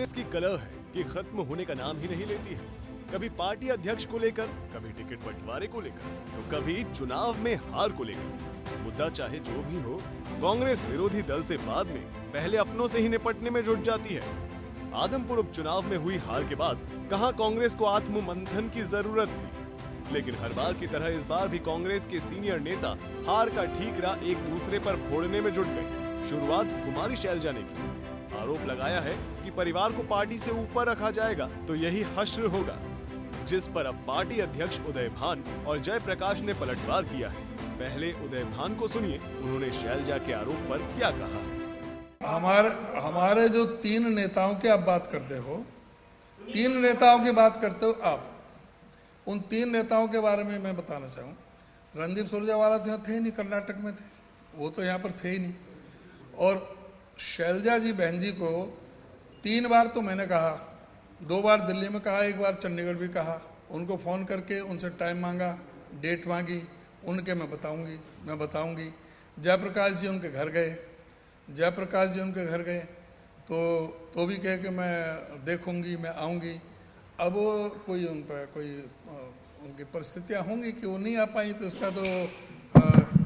कांग्रेस की कलह है कि खत्म होने का नाम ही नहीं लेती है। कभी पार्टी अध्यक्ष को लेकर, कभी टिकट बंटवारे को लेकर, तो कभी चुनाव में हार को लेकर। मुद्दा चाहे जो भी हो, कांग्रेस विरोधी दल से बाद में पहले अपनों से ही निपटने में जुट जाती है। आदमपुर उपचुनाव में हुई हार के बाद कहां कांग्रेस को आत्ममंथन की जरूरत थी, लेकिन हर बार की तरह इस बार भी कांग्रेस के सीनियर नेता हार का ठीकरा एक दूसरे पर फोड़ने में जुट गए। शुरुआत कुमारी शैलजा ने की। आरोप लगाया है कि परिवार को पार्टी से ऊपर रखा जाएगा तो यही हश्र होगा, जिस पर अब पार्टी अध्यक्ष उदय भान और जयप्रकाश ने पलटवार किया है। पहले उदय भान को सुनिए, उन्होंने शैलजा के आरोप पर क्या कहा है। हमारे जो 3 नेताओं की आप बात करते हो, 3 नेताओं की बात करते हो आप, उन 3 नेताओं के बारे में मैं बताना चाहूँ। रणदीप सुरजेवाला तो यहाँ थे ही नहीं, कर्नाटक में थे, वो तो यहाँ पर थे ही नहीं। और शैलजा जी बहन जी को 3 बार तो मैंने कहा, 2 बार दिल्ली में कहा, 1 बार चंडीगढ़ भी कहा। उनको फ़ोन करके उनसे टाइम मांगा, डेट मांगी, उनके मैं बताऊंगी। जयप्रकाश जी उनके घर गए, तो भी कहे कि मैं देखूंगी, मैं आऊंगी। अब कोई उन पर उनकी परिस्थितियां होंगी कि वो नहीं आ पाई, तो इसका तो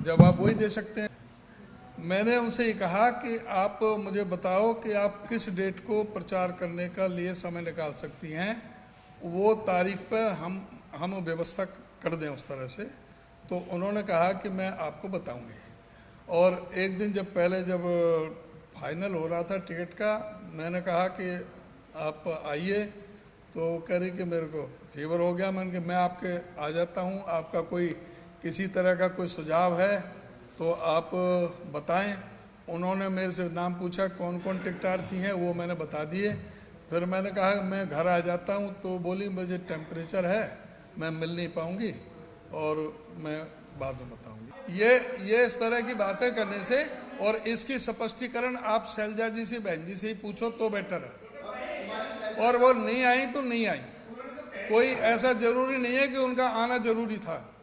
जवाब वही दे सकते हैं। मैंने उनसे ये कहा कि आप मुझे बताओ कि आप किस डेट को प्रचार करने का लिए समय निकाल सकती हैं, वो तारीख पर हम व्यवस्था कर दें उस तरह से। तो उन्होंने कहा कि मैं आपको बताऊंगी। और एक दिन जब फाइनल हो रहा था टिकट का, मैंने कहा कि आप आइए, तो कह रही कि मेरे को फीवर हो गया। मैंने कहा मैं आपके आ जाता हूँ, आपका कोई किसी तरह का कोई सुझाव है तो आप बताएं। उन्होंने मेरे से नाम पूछा कौन कौन टिकटार्थी हैं, वो मैंने बता दिए। फिर मैंने कहा मैं घर आ जाता हूँ, तो बोली मुझे टेम्परेचर है, मैं मिल नहीं पाऊँगी और मैं बाद में बताऊँगी। ये इस तरह की बातें करने से, और इसकी स्पष्टीकरण आप शैलजा जी से, बहन जी से ही पूछो तो बेटर है। और वो नहीं आई तो नहीं आई, कोई ऐसा जरूरी नहीं है कि उनका आना जरूरी था।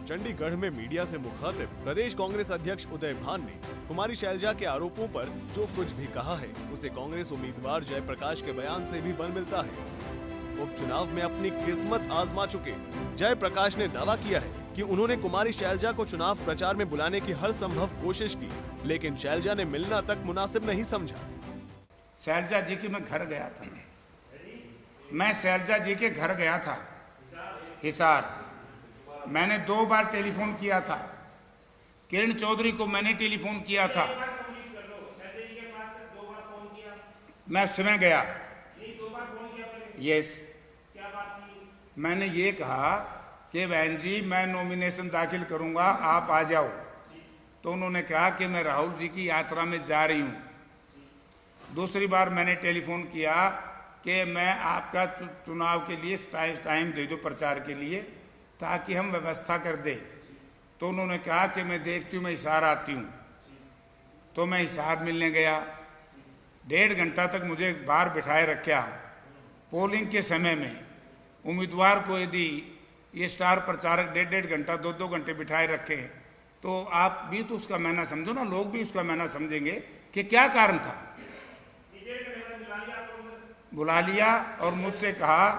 चंडीगढ़ में मीडिया से मुखातिब प्रदेश कांग्रेस अध्यक्ष उदय भान ने कुमारी शैलजा के आरोपों पर जो कुछ भी कहा है, उसे कांग्रेस उम्मीदवार जयप्रकाश के बयान से भी बल मिलता है। उपचुनाव में अपनी किस्मत आजमा चुके जयप्रकाश ने दावा किया है कि उन्होंने कुमारी शैलजा को चुनाव प्रचार में बुलाने की हर संभव कोशिश की, लेकिन शैलजा ने मिलना तक मुनासिब नहीं समझा। शैलजा जी के मैं घर गया था, मैं शैलजा जी के घर गया था हिसार। मैंने 2 बार टेलीफोन किया था, किरण चौधरी को मैंने टेलीफोन किया था। मैं स्वयं गया। यस, मैंने ये कहा कि बहन जी मैं नॉमिनेशन दाखिल करूंगा, आप आ जाओ। तो उन्होंने कहा कि मैं राहुल जी की यात्रा में जा रही हूं। दूसरी बार मैंने टेलीफोन किया कि मैं आपका चुनाव के लिए टाइम दे दो प्रचार के लिए, ताकि हम व्यवस्था कर दें। तो उन्होंने कहा कि मैं देखती हूँ, मैं हिसार आती हूँ। तो मैं हिसार मिलने गया। 1.5 घंटा तक मुझे बाहर बिठाए रखा। पोलिंग के समय में उम्मीदवार को यदि ये स्टार प्रचारक 1.5 घंटा 2-2 घंटे बिठाए रखे, तो आप भी तो उसका मायना समझो ना, लोग भी उसका मायना समझेंगे कि क्या कारण था। बुला लिया और मुझसे कहा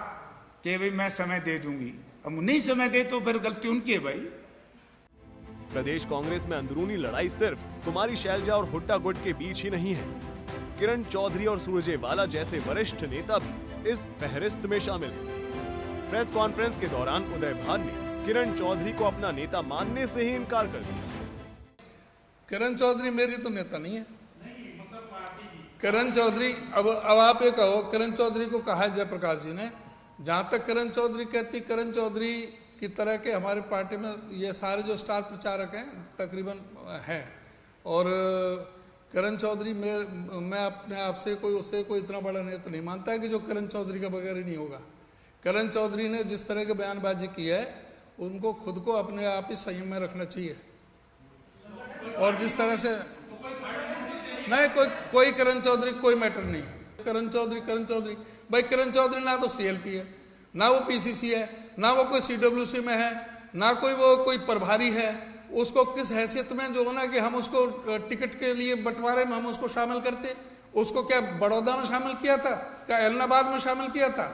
कि भाई मैं समय दे दूंगी। अब नहीं समय दे तो फिर गलती उनकी है भाई। प्रदेश कांग्रेस में अंदरूनी लड़ाई सिर्फ कुमारी शैलजा और हुड्डा गुट के बीच ही नहीं है। किरण चौधरी और सुरजेवाला जैसे वरिष्ठ नेता भी इस फहरिस्त में शामिल हैं। प्रेस कॉन्फ्रेंस के दौरान उदय भान ने किरण चौधरी को अपना नेता मानने से ही इनकार कर दिया। किरण चौधरी मेरी तो नेता नहीं है। किरण चौधरी, अब आप ये कहो, किरण चौधरी को कहा है जयप्रकाश जी ने। जहाँ तक किरण चौधरी कहती, किरण चौधरी की तरह के हमारे पार्टी में ये सारे जो स्टार प्रचारक हैं तकरीबन हैं। और किरण चौधरी मैं अपने आप से उसे कोई इतना बड़ा नेता नहीं मानता है कि जो किरण चौधरी का बगैर ही नहीं होगा। किरण चौधरी ने जिस तरह की बयानबाजी की है, उनको खुद को अपने आप ही संयम में रखना चाहिए। और जिस तरह से नहीं, कोई किरण चौधरी कोई मैटर नहीं है। किरण चौधरी भाई, किरण चौधरी ना तो CLP है, ना वो PCC है, ना वो कोई CWC में है, ना कोई प्रभारी है। उसको किस हैसियत में जो है ना कि हम उसको टिकट के लिए बंटवारे में हम उसको शामिल करते, उसको क्या बड़ौदा में शामिल किया था, क्या एलनाबाद में शामिल किया था?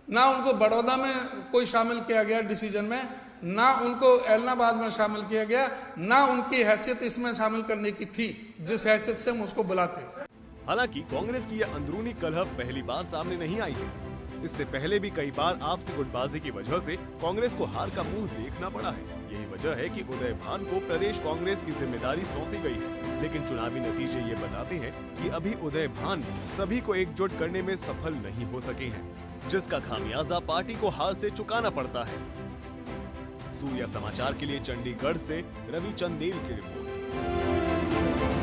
ना उनको बड़ौदा में कोई शामिल किया गया डिसीजन में, ना उनको एलनाबाद में शामिल किया गया, ना उनकी हैसियत इसमें शामिल करने की थी जिस हैसियत से हम उसको बुलाते। हालांकि कांग्रेस की यह अंदरूनी कलह पहली बार सामने नहीं आई है। इससे पहले भी कई बार आपसी गुटबाजी की वजह से कांग्रेस को हार का मुंह देखना पड़ा है। यही वजह है कि उदय भान को प्रदेश कांग्रेस की जिम्मेदारी सौंपी गई है। लेकिन चुनावी नतीजे ये बताते हैं कि अभी उदय भान सभी को एकजुट करने में सफल नहीं हो सके हैं, जिसका खामियाजा पार्टी को हार से चुकाना पड़ता है। सूर्या समाचार के लिए चंडीगढ़ से रवि चंदेल की रिपोर्ट।